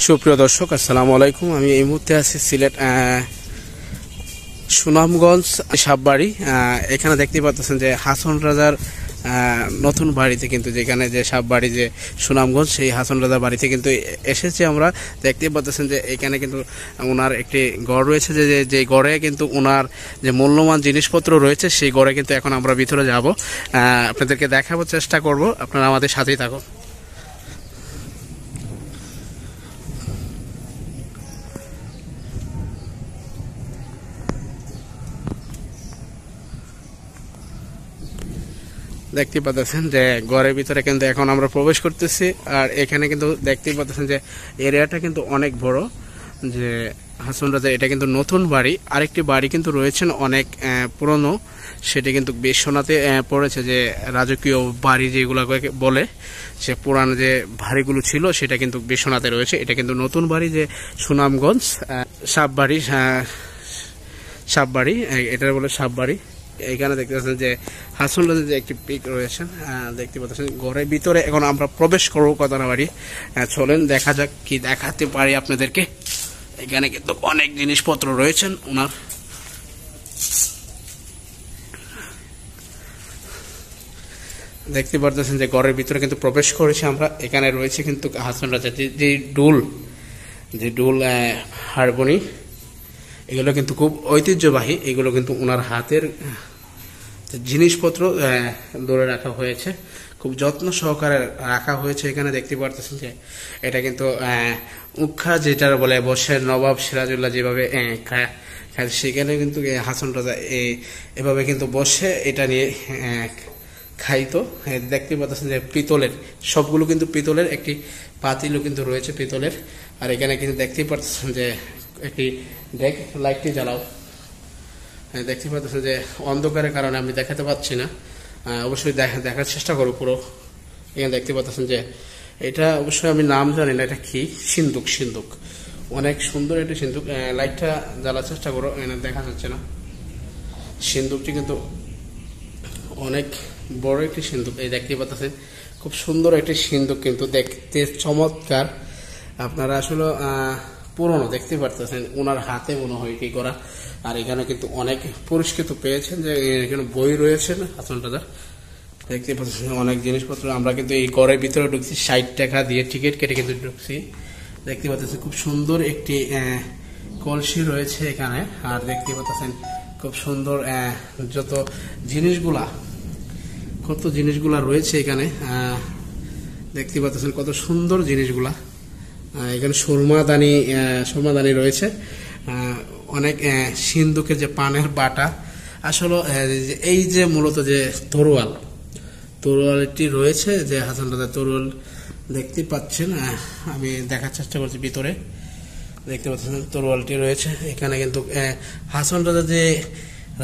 সুপ্রিয় দর্শক, আসসালামু আলাইকুম। আমি এই মুহূর্তে আছি সিলেট সুনামগঞ্জ সাববাড়ি। এখানে দেখতে পাচ্ছেন যে হাসন রাজার নতুন বাড়িতে, কিন্তু যেখানে যে সাববাড়ি যে সুনামগঞ্জ, সেই হাসন রাজার বাড়িতে কিন্তু এসেছি আমরা। দেখতে পাচ্ছেন যে এখানে কিন্তু ওনার একটি গড় রয়েছে, যে গড়ে কিন্তু ওনার যে মূল্যবান জিনিসপত্র রয়েছে, সেই গড়ে কিন্তু এখন আমরা ভিতরে যাব, আপনাদেরকে দেখাবার চেষ্টা করব। আপনারা আমাদের সাথেই থাকুন। দেখতে পাচ্ছেন যে ঘরের ভিতরে কিন্তু এখন আমরা প্রবেশ করতেছি। আর এখানে কিন্তু দেখতে পাচ্ছেন যে এরিয়াটা কিন্তু অনেক বড়। যে হাসন রাজা এটা কিন্তু নতুন বাড়ি। আরেকটি বাড়ি কিন্তু রয়েছেন অনেক পুরনো, সেটা কিন্তু বিশ্বনাথে পড়েছে। যে রাজকীয় বাড়ি যেগুলো বলে, সে পুরানো যে বাড়িগুলো ছিল সেটা কিন্তু বিশ্বনাথে রয়েছে। এটা কিন্তু নতুন বাড়ি, যে সুনামগঞ্জ সাববাড়ি, সাববাড়ি এটা বলে সাববাড়ি। এখানে দেখতে পাচ্ছেন যে হাসন রাজার যে একটি পিক রয়েছেন, দেখতে পাচ্ছেন ঘরের ভিতরে এখন আমরা প্রবেশ করবো কতটা বাড়ি। চলেন দেখা যাক কি দেখাতে পারি আপনাদেরকে। এখানে কিন্তু অনেক জিনিসপত্র রয়েছেন ওনার। দেখতে পাচ্ছেন যে ঘরের ভিতরে কিন্তু প্রবেশ করেছি আমরা। এখানে রয়েছে কিন্তু হাসন রাজার যে ডুল হারমোনি, এগুলো কিন্তু খুব ঐতিহ্যবাহী। এগুলো কিন্তু ওনার হাতের জিনিসপত্র ধরে রাখা হয়েছে, খুব যত্ন সহকারে রাখা হয়েছে। এখানে দেখতে পারতেছেন যে এটা কিন্তু উখা যেটা বলে বসে নবাব সিরাজউল্লাহ যেভাবে সেখানে কিন্তু হাসন রাজা এভাবে কিন্তু বসে এটা নিয়ে খাইতো। দেখতে পাচ্ছেন যে পিতলের, সবগুলো কিন্তু পিতলের। একটি পাতিলও কিন্তু রয়েছে পিতলের। আর এখানে কিন্তু দেখতেই পাচ্ছেন যে একটি দেখ লাইটটি জ্বালাও। দেখতে পাচ্ছেন যে অন্ধকারের কারণে আমি দেখাতে পাচ্ছি না, অবশ্যই দেখার চেষ্টা করো পুরো। এখানে দেখতে পাচ্ছেন যে এটা অবশ্যই আমি নাম জানি না, এটা কি সিন্দুক। অনেক সুন্দর একটি সিন্দুক। লাইটটা জ্বালার চেষ্টা করো, এখানে দেখা যাচ্ছে না। সিন্দুকটি কিন্তু অনেক বড় একটি সিন্দুক। এই দেখতে পাচ্ছেন খুব সুন্দর একটি সিন্দুক, কিন্তু দেখতে চমৎকার। আপনারা আসলে পুরনো দেখতে পারতেছেন, ওনার হাতে মনে হয় কি করা। আর এখানে কিন্তু অনেক পুরস্কৃত পেয়েছেন, যে এখানে বই রয়েছেন হাসন রাজার। দেখতে পাচ্ছেন অনেক জিনিসপত্র। আমরা কিন্তু এই ঘরের ভিতরে ঢুকছি 60 টাকা দিয়ে টিকিট কেটে কিন্তু ঢুকছি। দেখতে পাচ্ছেন খুব সুন্দর একটি কলসি রয়েছে এখানে। আর দেখতে পাচ্ছেন খুব সুন্দর যত জিনিসগুলা রয়েছে এখানে। দেখতে পাচ্ছেন কত সুন্দর জিনিসগুলা। এখানে সুরমাদানি রয়েছে। অনেক সিন্ধুকের যে পানের বাটা, আসলে এই যে মূলত যে তরোয়ালটি রয়েছে, যে হাসন রাজার তরোয়াল দেখতে পাচ্ছেন। আমি দেখার চেষ্টা করছি ভিতরে। দেখতে পাচ্ছেন তরোয়ালটি রয়েছে এখানে। কিন্তু হাসন রাজার যে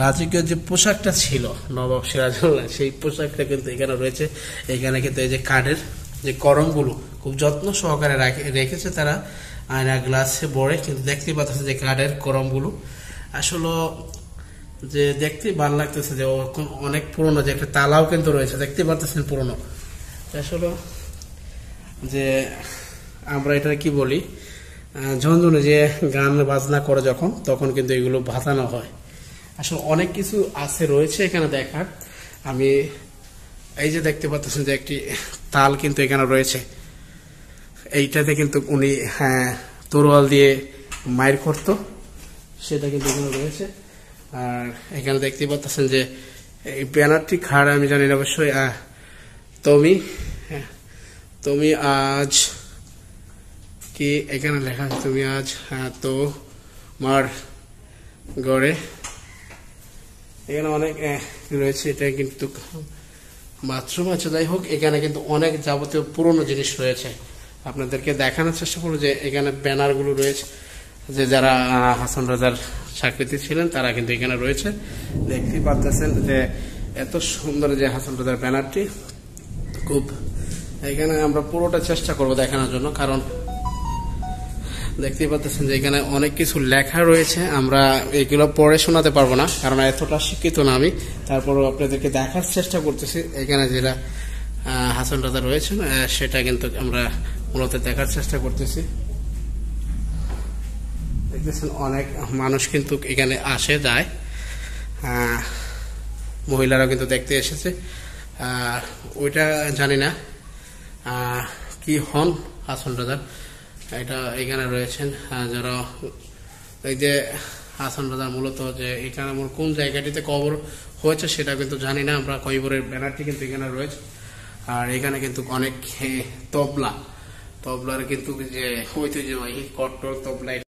রাজকীয় যে পোশাকটা ছিল নবাব সিরাজউল্লাহ, সেই পোশাকটা কিন্তু এখানে রয়েছে। এখানে কিন্তু এই যে কাঠের যে করমগুলো খুব যত্ন সহকারে রেখেছে তারা, আয়না গ্লাসে ভরে। কিন্তু দেখতে পাচ্ছেন যে কাঠের করমগুলো আসলে যে দেখতে ভালো লাগতেছে, যে অনেক পুরনো। যে একটা তালাও কিন্তু রয়েছে, দেখতে পাচ্ছেন পুরনো। আসলে যে আমরা এটা কি বলি, ঝনঝনে যে গান বাজনা করে তখন কিন্তু এগুলো বাজানো হয়। আসলে অনেক কিছু রয়েছে এখানে দেখার। আমি এই যে দেখতে পাচ্ছেন যে একটি তাল কিন্তু এখানে রয়েছে। এইটাতে কিন্তু উনি তরোয়াল দিয়ে মায়ের করতো, সেটা কিন্তু এখানে রয়েছে। আর এখানে দেখতে পাচ্ছেন যে এই ব্যানারটি খাড়া, আমি জানি না অবশ্যই। তুমি আজ কি এখানে লেখা আছে, তুমি আজ তো মার গড়ে। এখানে অনেক রয়েছে। এটা কিন্তু বাথরুম আছে। যাই হোক, এখানে কিন্তু অনেক যাবতীয় পুরনো জিনিস রয়েছে। আপনাদেরকে দেখানোর চেষ্টা করবো যে এখানে ব্যানারগুলো রয়েছে, যে যারা হাসন রাজার চাকরিতে ছিলেন তারা কিন্তু এখানে রয়েছে। দেখতে পাচ্ছেন যে এত সুন্দর যে হাসন রাজার ব্যানারটি। খুব এখানে আমরা পুরোটা চেষ্টা করব দেখানোর জন্য, কারণ দেখতেই পাচ্ছেন যে এখানে অনেক কিছু লেখা রয়েছে। আমরা এগুলো পড়ে শোনাতে পারবো না, কারণ এতটা শিক্ষিত না আমি। তারপরও আপনাদেরকে দেখার চেষ্টা করতেছি এখানে যেটা হাসন রাজা রয়েছেন, সেটা কিন্তু আমরা মূলত দেখার চেষ্টা করতেছি। দেখতেছেন অনেক মানুষ কিন্তু এখানে আসে যায়, মহিলারা কিন্তু দেখতে এসেছে। ওইটা জানি না কি হন হাসন রাজার, এটা এখানে রয়েছেন যারা এই যে হাসন রাজা মূলত যে এখানে কোন জায়গাটিতে কবর হয়েছে সেটা কিন্তু জানি না আমরা। কবরের ব্যানারটি কিন্তু এখানে রয়েছে। আর এখানে কিন্তু অনেক তবলার কিন্তু যে ঐতিহ্যবাহী কট্টর তবলা